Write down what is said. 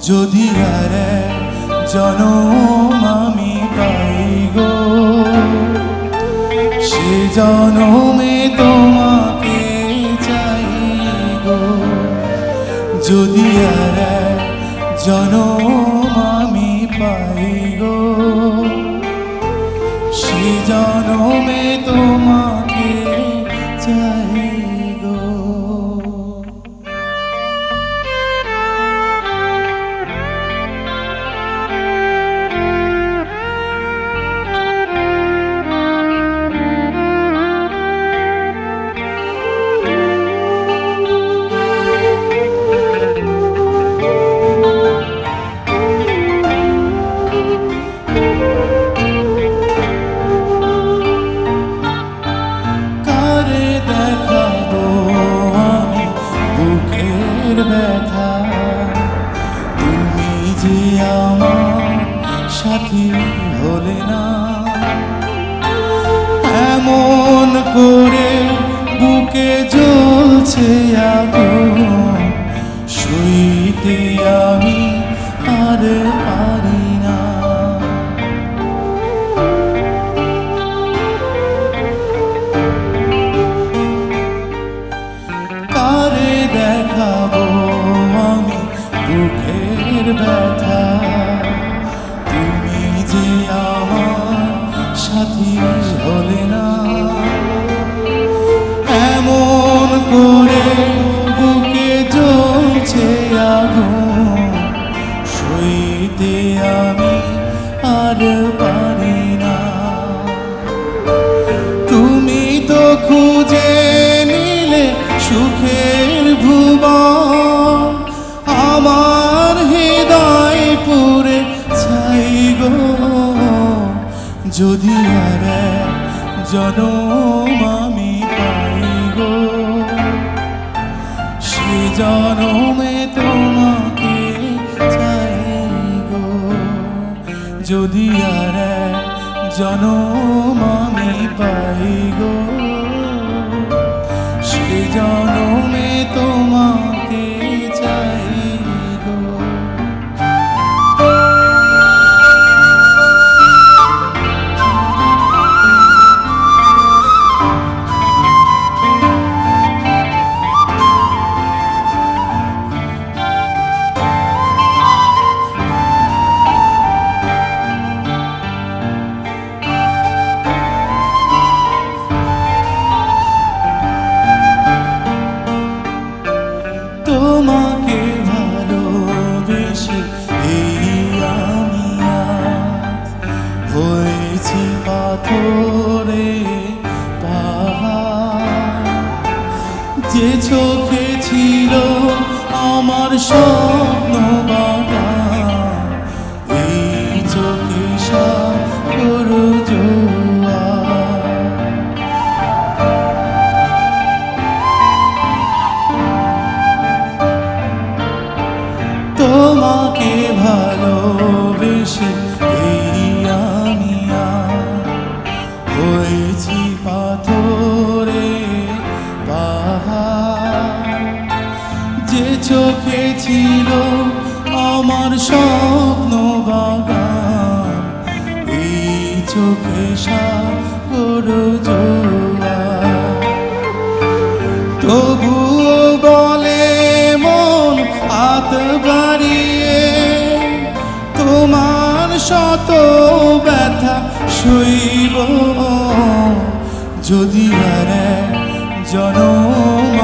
যদি আর জনম আমি পাই গো, সে জনমে তোমাকে চাই গো। যদি আর জনম আমি পাই গো, সে জনমে তোমাকে চাই গো। ব্যথা তুমি যে আমার সাথী হলে না, এমন করে বুকে জ্বলছে আগুন, সইতে আমি আর পারি না। কারে দেখাবো আমি বুকের ব্যথা, তুমি যে আমার সাথী হলে না, এমন করে বুকে জ্বলছে আগুন, সইতে আমি আর পারি না। তুমি তো খুঁজে নিলে সুখের ভুবন, আমার হৃদয় পুরে ছাই গো। যদি আর জনম আমি পাই গো, সে জনমে তোমাকে চাই গো। যদি আর জনম আমি পাই গো, সে জনমে তোমাকে চাই গো। তোমাকে ভালোবেসে এই আমি আজ হয়েছি পাথরে পাহাড়, যে চোখে ছিল আমার স্বপ্ন বাগান, এই চোখে সাগর জোয়ার। তোমাকে ভালোবেসে এই আমি হয়েছি পাথরে পাহাড়, যে চোখে ছিল আমার স্বপ্ন বাগান, এই চোখে সাগর জোয়ার। তবুও বলে মন হাত বাড়িয়ে, তোমার শত ব্যথা সইব। যদি আর জনম